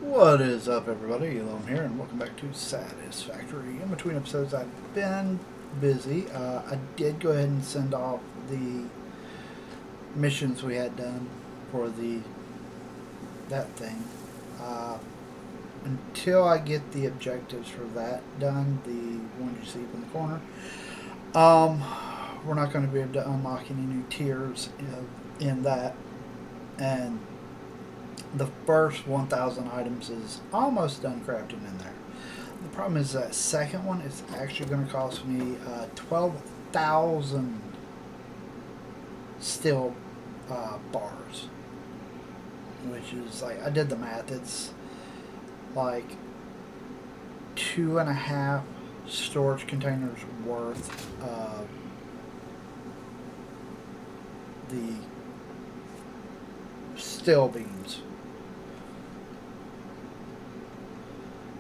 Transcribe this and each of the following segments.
What is up, everybody? Elon here, and welcome back to Satisfactory. In between episodes, I've been busy. I did go ahead and send off the missions we had done for that thing. Uh, until I get the objectives for that done, the one you see in the corner, um, we're not going to be able to unlock any new tiers in that. And the first 1,000 items is almost done crafting in there. The problem is that second one is actually going to cost me 12,000 steel bars, which is like, I did the math, it's like 2.5 storage containers worth of the steel beams.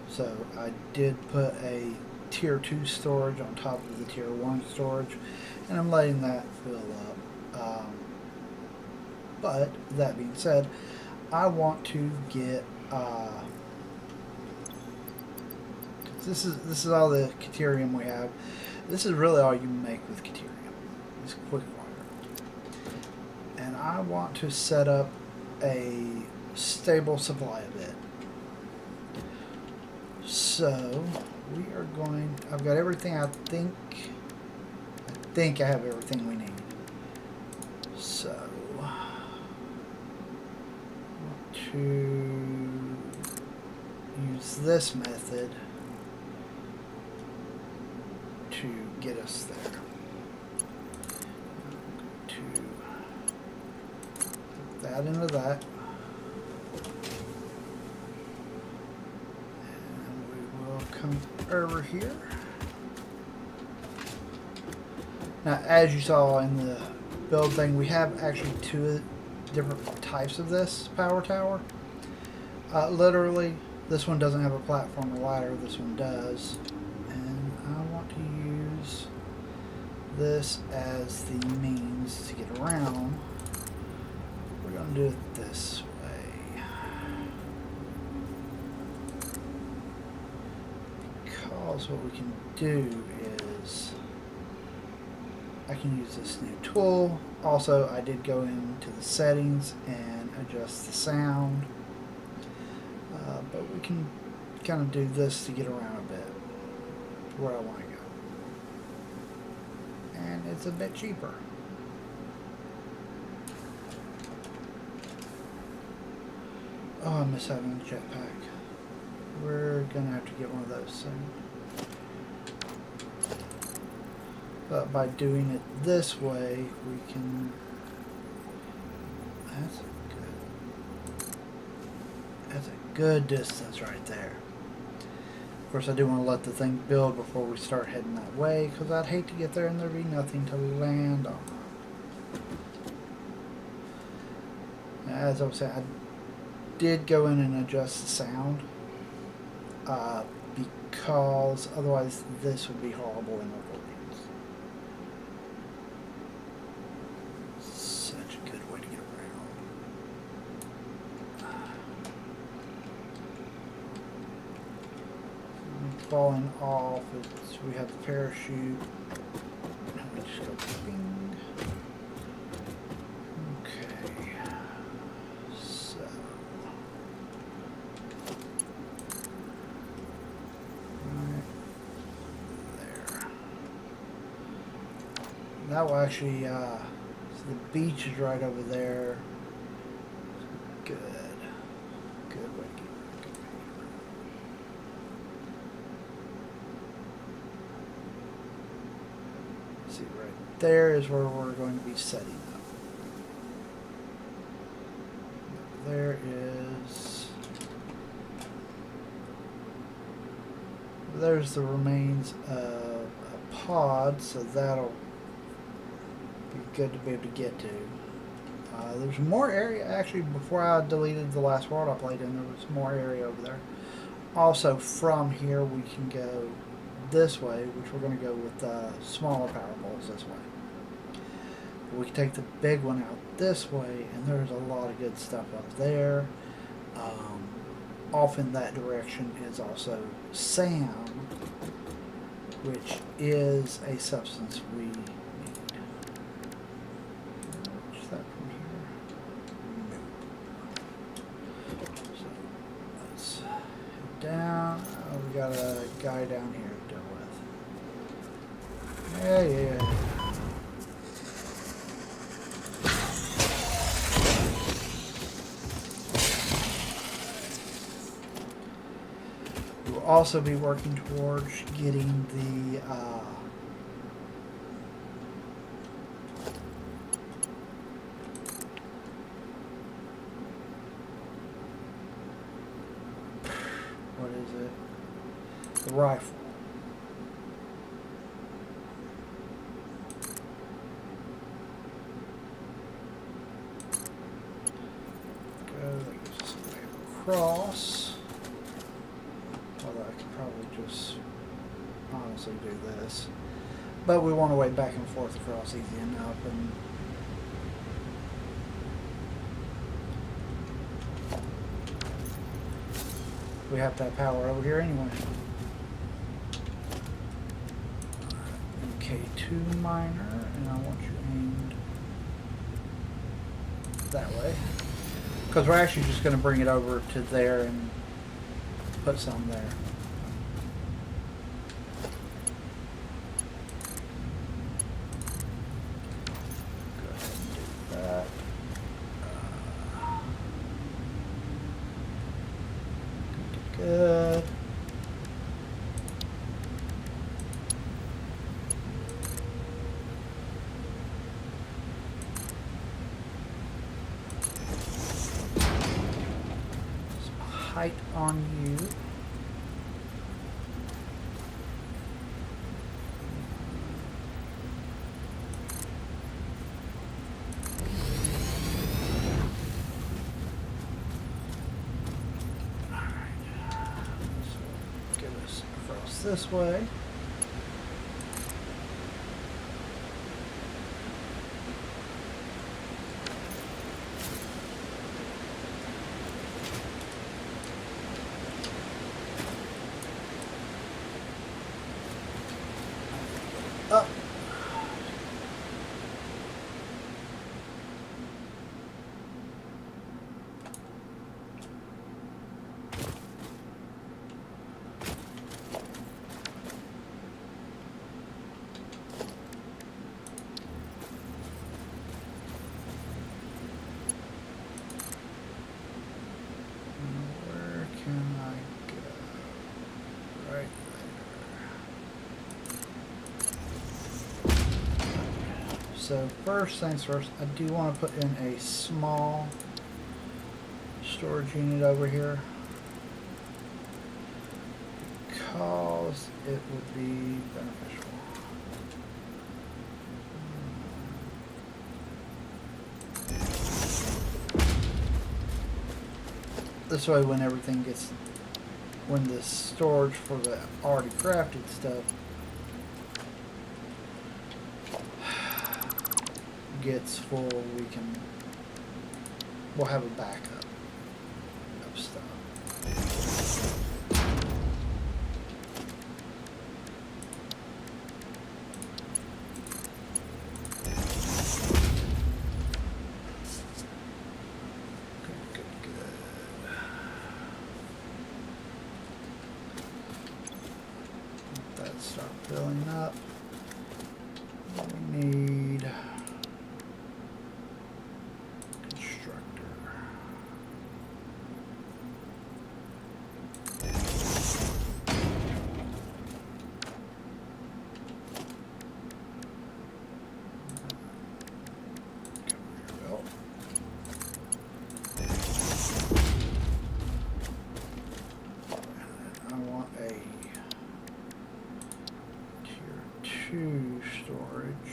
So I did put a tier 2 storage on top of the tier 1 storage, and I'm letting that fill up. But that being said, I want to get this is all the Caterium we have. This is really all you make with Caterium. It's quick wire, and I want to set up a stable supply of it. So we are going. I've got everything. I think I have everything we need. So I want to use this method to get us there. To put that into that. Come over here. Now, as you saw in the build thing, we have actually two different types of this power tower. Literally, this one doesn't have a platform or ladder, this one does. And I want to use this as the means to get around. We're going to do it this way. What we can do is I can use this new tool. Also, I did go into the settings and adjust the sound, but we can kind of do this to get around a bit to where I want to go, and it's a bit cheaper. Oh, I miss having a jetpack. We're gonna have to get one of those soon. But by doing it this way, we can. That's a good distance right there. Of course, I do want to let the thing build before we start heading that way, because I'd hate to get there and there be nothing to land on. Now, as I was saying, I did go in and adjust the sound, because otherwise this would be horrible in recordings. Such a good way to get around. Falling off, we have the parachute. Let me just go bing. Okay. So. That will actually, so the beach is right over there. Good. Good way to get around. See, right there is where we're going to be setting up. There is... There's the remains of a pod, so that'll be good to be able to get to. There's more area, actually, before I deleted the last world I played in, there was more area over there. Also, from here we can go this way, which we're going to go with smaller power poles this way. We can take the big one out this way, and there's a lot of good stuff up there. off in that direction is also SAM, which is a substance we need. Is that from here? No. So let's head down. Oh, we got a guy down here to deal with. Yeah. We'll also be working towards getting the what is it? The rifle. That gives us a way across. Although I could probably just honestly do this. But we want to way back and forth across easy enough. And we have to have power over here anyway. MK2 miner, and I want you aimed that way. Because we're actually just going to bring it over to there and put some there. Go ahead and do that. Good. Some height on you. This way. Up. So first things first, I do want to put in a small storage unit over here because it would be beneficial. This way when everything gets, when the storage for the already crafted stuff gets full, we'll have a backup of stuff. Good. Let that start filling up. We need storage.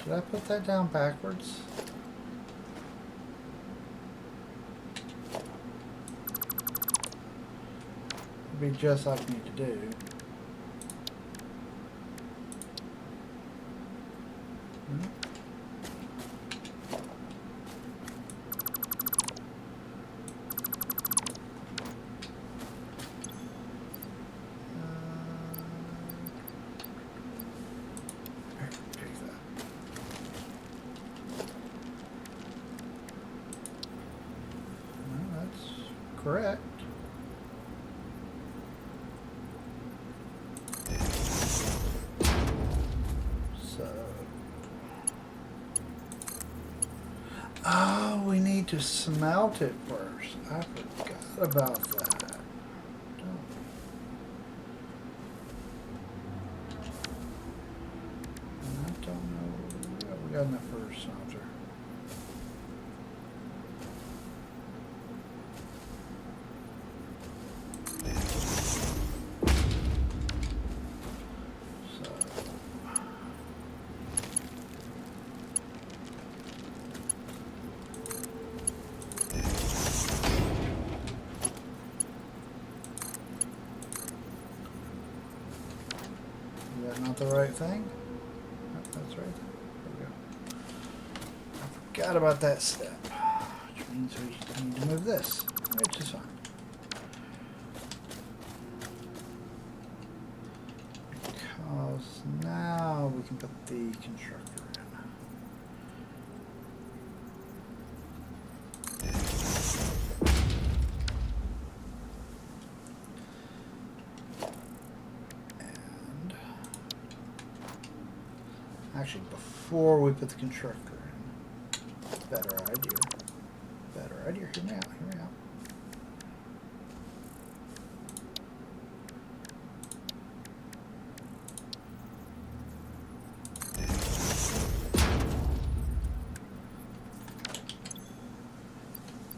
Did I put that down backwards? It'd be just like me to do. Correct. So, oh, we need to smelt it first. I forgot about that. I don't know what we got in the first smelter. Not the right thing? No, that's right. There we go. I forgot about that step. Which means we need to move this, which is fine. Because now we can put the constructor actually, before we put the constructor in, better idea. Better idea. Hear me out. Hear me out.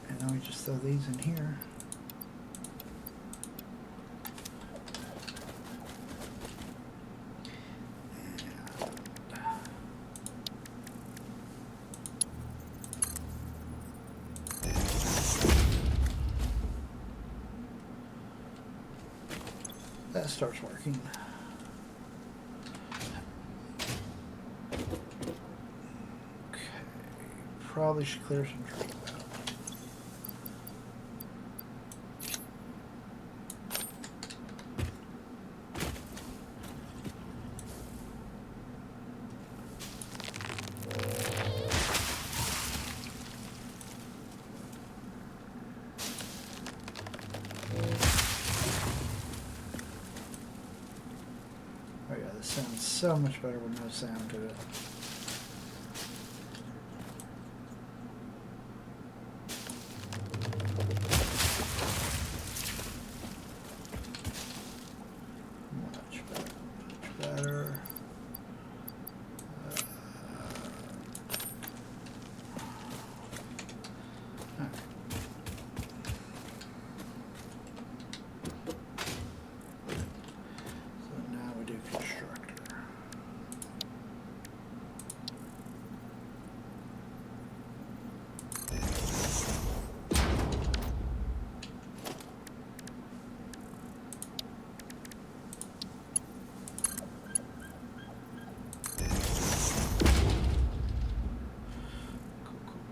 And then we just throw these in here. That starts working. Okay, probably should clear some trees out. Sounds so much better with no sound to it. Much better. Right. So now we do construct.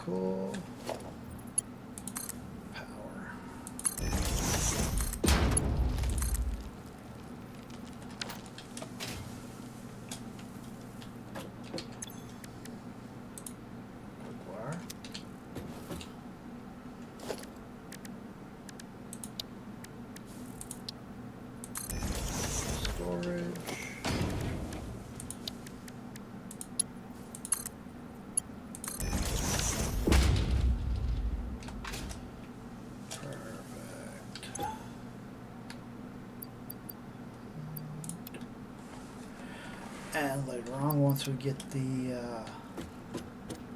Cool. Power. Wire. Storage. And later on, once we get the thing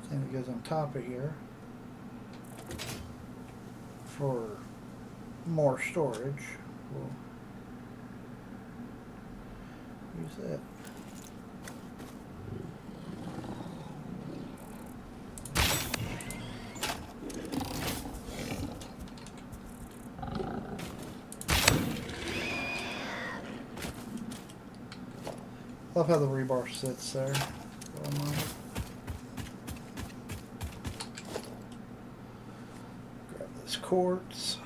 that goes on top of here for more storage, we'll use that. Love how the rebar sits there for a moment. Grab this quartz.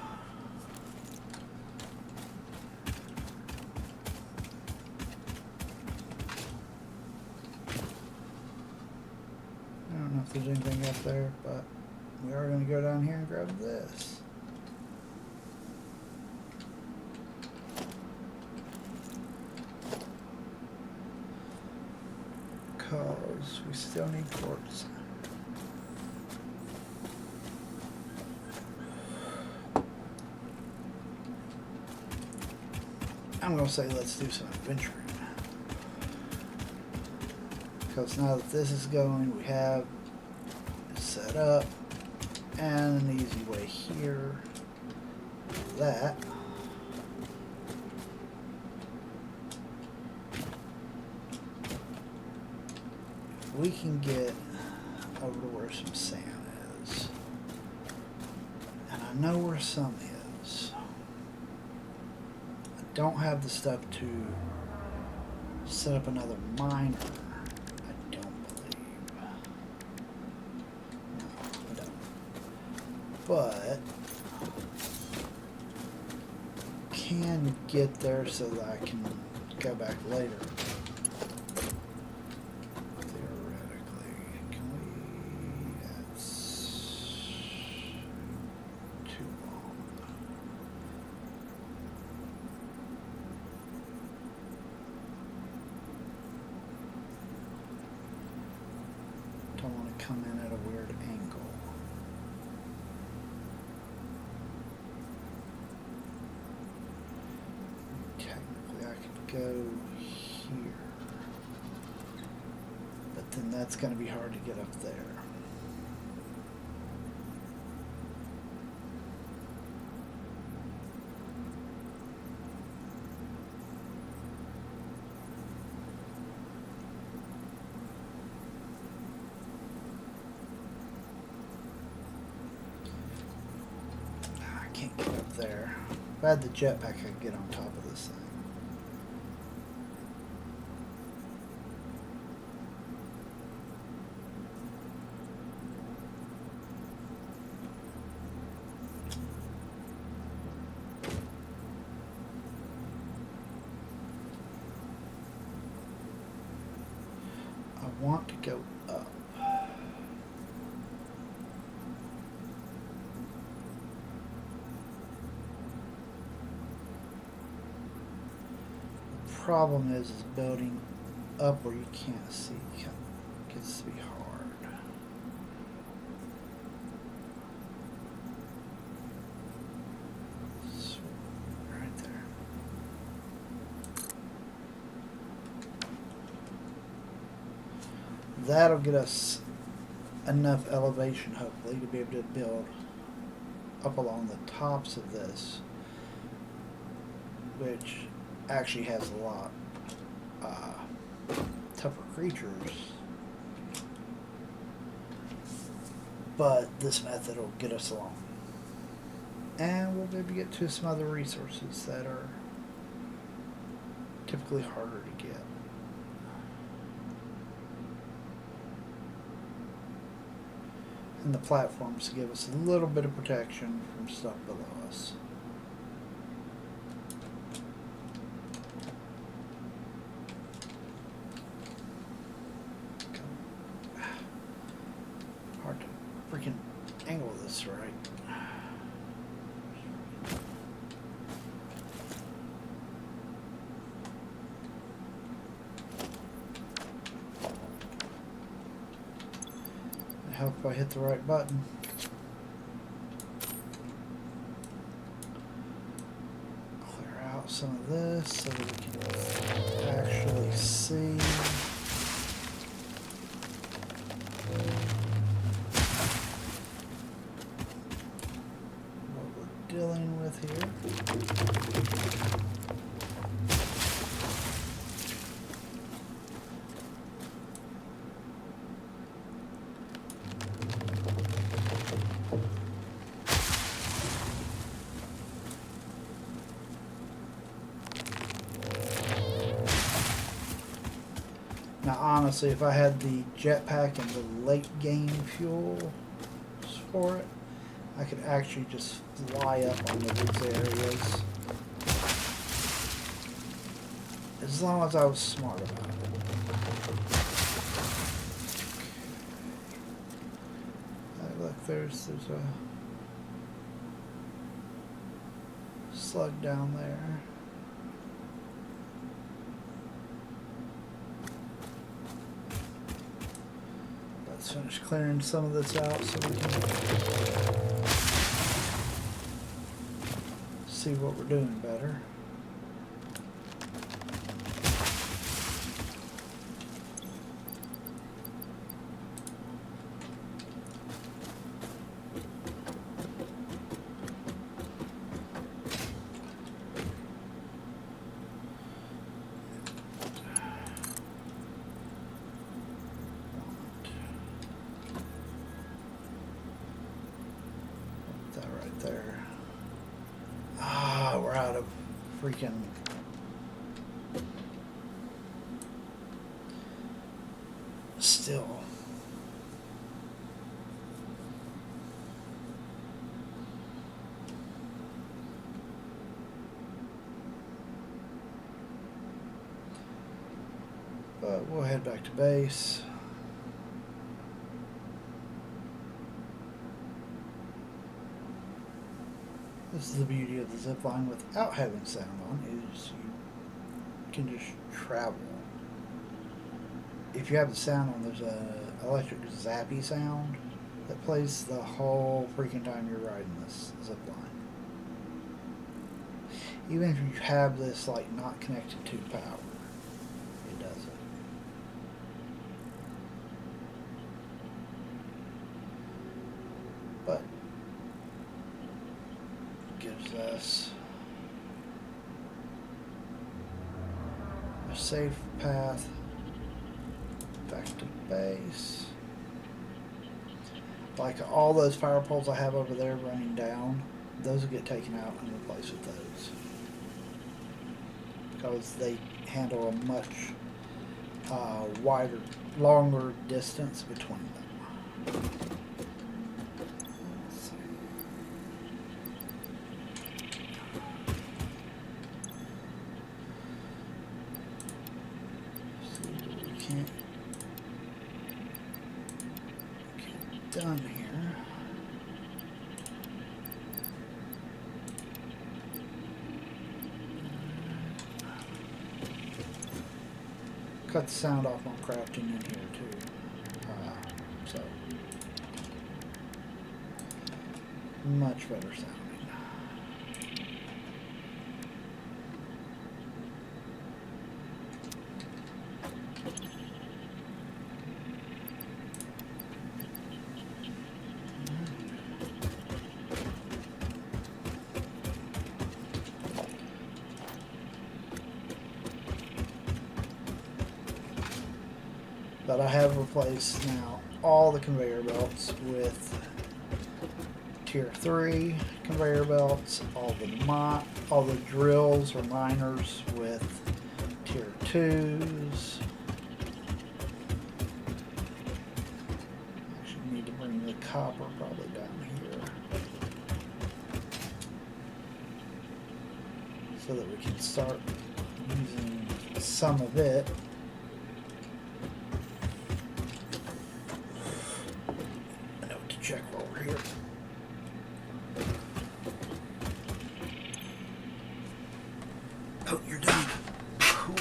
I don't know if there's anything up there, but we are going to go down here and grab this. Because we still need quartz. I'm going to say let's do some adventuring. Because now that this is going, we have it set up and an easy way here. That. If we can get over to where some sand is, and I know where some is. I don't have the stuff to set up another miner. But can get there so that I can go back later. Theoretically, can we? That's too long. Don't want to come in at a weird angle. Go here, but then that's going to be hard to get up there. I can't get up there. If I had the jetpack, I could get on top of this thing. Want to go up. The problem is building up where you can't see gets to be hard. So, right there. That'll get us enough elevation, hopefully, to be able to build up along the tops of this, which actually has a lot tougher creatures. But this method will get us along. And we'll be able to get to some other resources that are typically harder to get. And the platforms give us a little bit of protection from stuff below us. Hard to freaking angle this right. Help if I hit the right button. Clear out some of this so that we can actually see what we're dealing with here. honestly, if I had the jetpack and the late game fuel for it, I could actually just fly up on these areas. As long as I was smart about it. Look, there's a slug down there. Let's finish clearing some of this out so we can see what we're doing better. There. Ah, we're out of freaking still. But we'll head back to base. This is the beauty of the zipline without having sound on, is you can just travel. If you have the sound on, there's a electric zappy sound that plays the whole freaking time you're riding this zipline. Even if you have this like not connected to power, it does it. But gives us a safe path back to base. Like all those fire poles I have over there running down, those will get taken out and replaced with those, because they handle a much wider, longer distance between them. Done here. Cut the sound off on crafting in here too. So much better sounding. But I have replaced now all the conveyor belts with tier 3 conveyor belts, all the drills or miners with tier 2s. Actually need to bring the copper probably down here so that we can start using some of it. Check while we're here. Oh, you're done. Cool.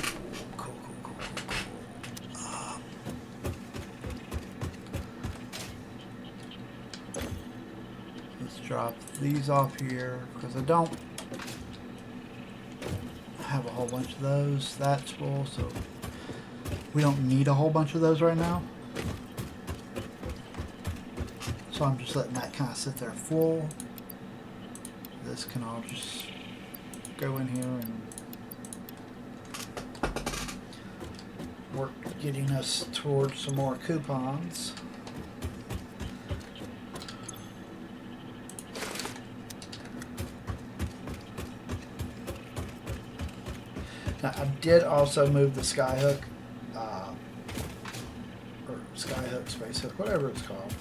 Let's drop these off here because I don't have a whole bunch of those. That's full, so we don't need a whole bunch of those right now. So I'm just letting that kind of sit there full. This can all just go in here and work getting us towards some more coupons. Now I did also move the skyhook whatever it's called.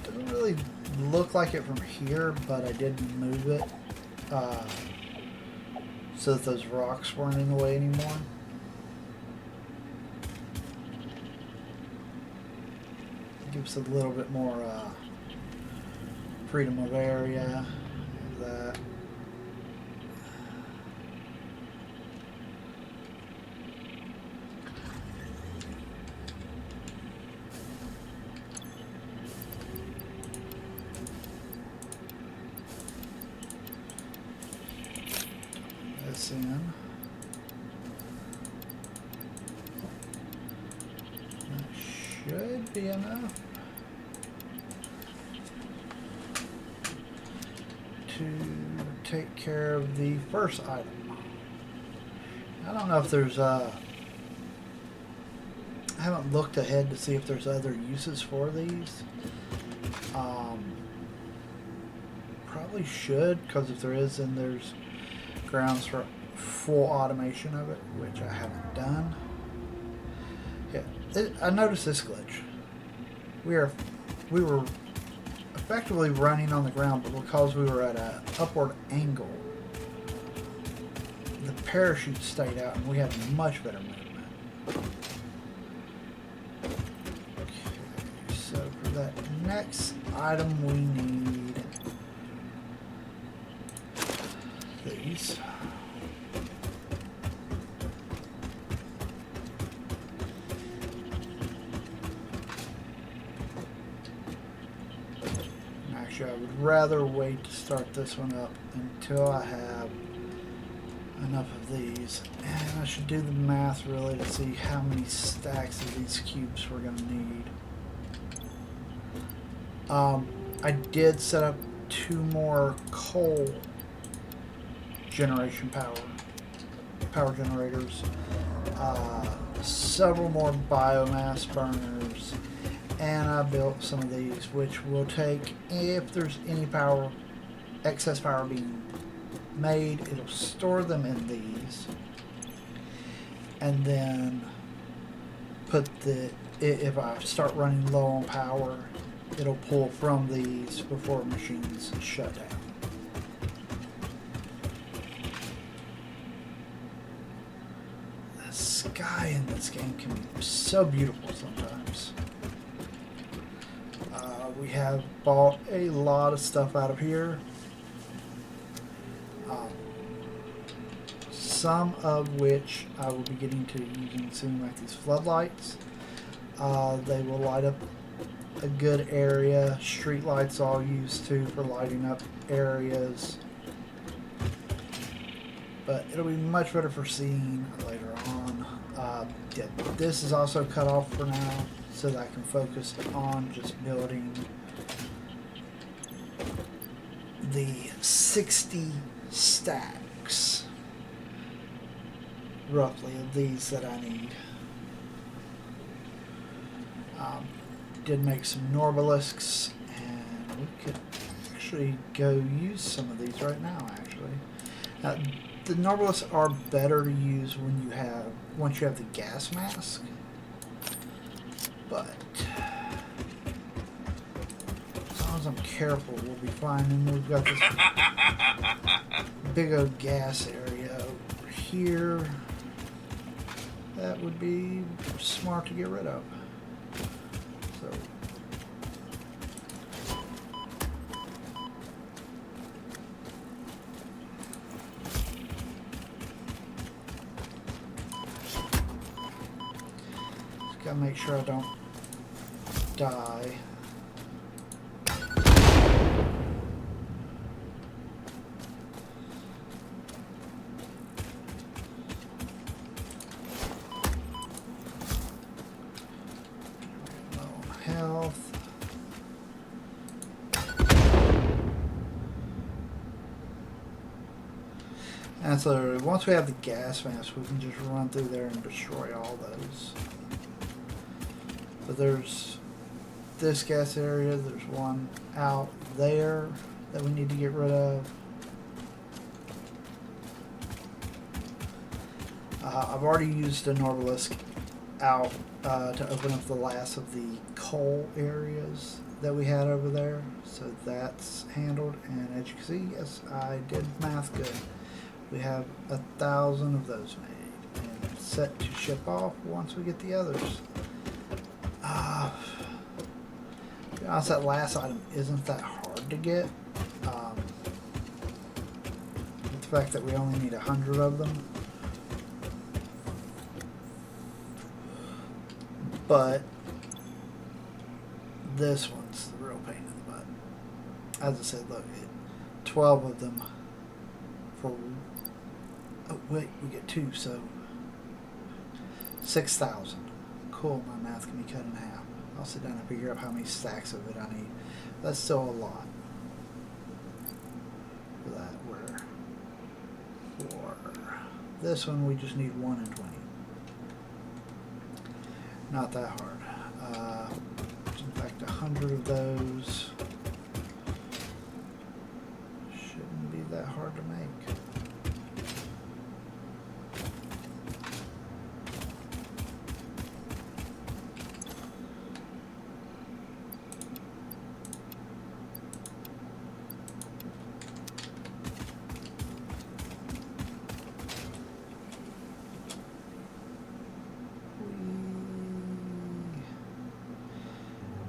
Doesn't really look like it from here, but I did move it so that those rocks weren't in the way anymore. Gives a little bit more freedom of area. That. This in. That should be enough to take care of the first item. I don't know if there's I haven't looked ahead to see if there's other uses for these. Probably should, because if there is, then there's grounds for full automation of it, which I haven't done. Yeah, I noticed this glitch. We were effectively running on the ground, but because we were at an upward angle, the parachute stayed out and we had much better movement. Okay, so for that next item we need these. Actually, I would rather wait to start this one up until I have enough of these. And I should do the math really to see how many stacks of these cubes we're going to need. I did set up 2 more coal generation power generators, several more biomass burners, and I built some of these, which will take, if there's any excess power being made, it'll store them in these, and then if I start running low on power, it'll pull from these before machines shut down. The sky in this game can be so beautiful sometimes. We have bought a lot of stuff out of here. Some of which I will be getting to using soon, like these floodlights. They will light up a good area. Street lights all used too for lighting up areas. But it'll be much better for seeing later on. Yeah, this is also cut off for now, so that I can focus on just building the 60 stacks, roughly, of these that I need. Did make some Norbalisks, and we could actually go use some of these right now, actually. The Norbalisks are better to use once you have the gas mask, but as long as I'm careful, we'll be fine. And we've got this big old gas area over here that would be smart to get rid of. So gotta make sure I don't die. Low on health. And so once we have the gas mask, we can just run through there and destroy all those. But there's this gas area, there's one out there that we need to get rid of. I've already used a Norbalisk out to open up the last of the coal areas that we had over there. So that's handled, and as you can see, yes, I did math good. We have 1,000 of those made and set to ship off once we get the others. To be honest, that last item isn't that hard to get. The fact that we only need 100 of them. But this one's the real pain in the butt. As I said, look, 12 of them for, oh wait, we get 2, so 6,000. Cool, my math can be cut in half. I'll sit down and figure out how many stacks of it I need. That's still a lot. For that, for this one, we just need 1 in 20. Not that hard. In fact, 100 of those shouldn't be that hard to make.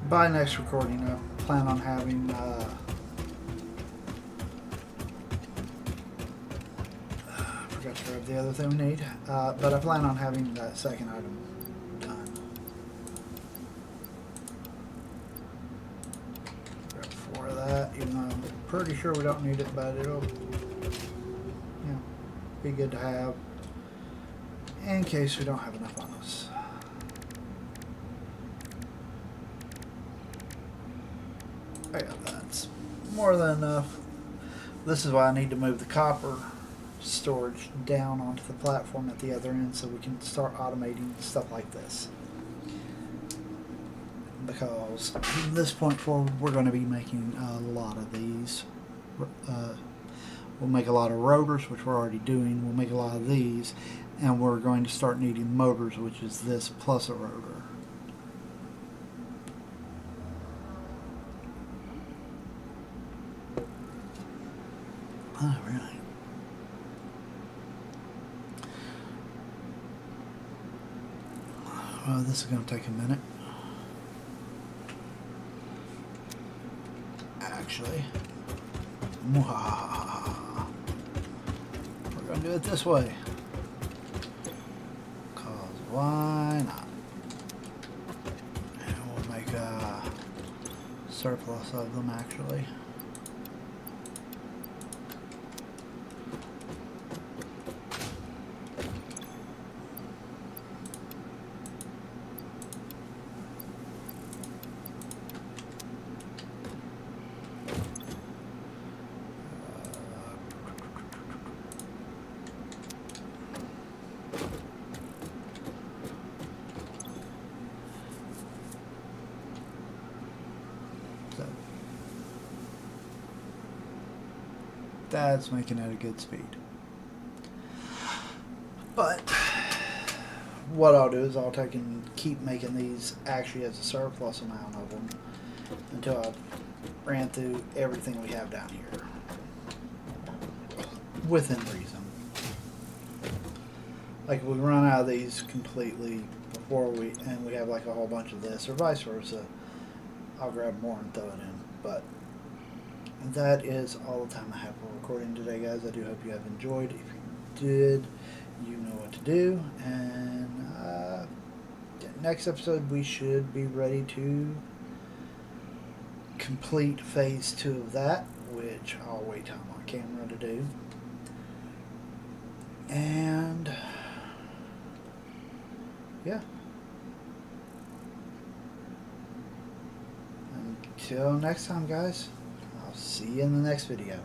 By next recording, I plan on having I forgot to grab the other thing we need, but I plan on having that second item done. Grab 4 of that, even though I'm pretty sure we don't need it, but it'll, you know, be good to have in case we don't have enough on us. Oh yeah, that's more than enough. This is why I need to move the copper storage down onto the platform at the other end so we can start automating stuff like this. Because from this point forward, we're going to be making a lot of these. We'll make a lot of rotors, which we're already doing. We'll make a lot of these, and we're going to start needing motors, which is this plus a rotor. Oh, really? Well, this is going to take a minute. Actually, we're going to do it this way. Because why not? And we'll make a surplus of them, actually. That's making it a good speed. But what I'll do is I'll take and keep making these actually as a surplus amount of them until I've ran through everything we have down here within reason. Like if we run out of these completely before we have like a whole bunch of this or vice versa, I'll grab more and throw it in. But that is all the time I have for recording today, guys. I do hope you have enjoyed. If you did, you know what to do. And next episode, we should be ready to complete phase 2 of that, which I'll wait time on camera to do. And yeah. Until next time, guys. I'll see you in the next video.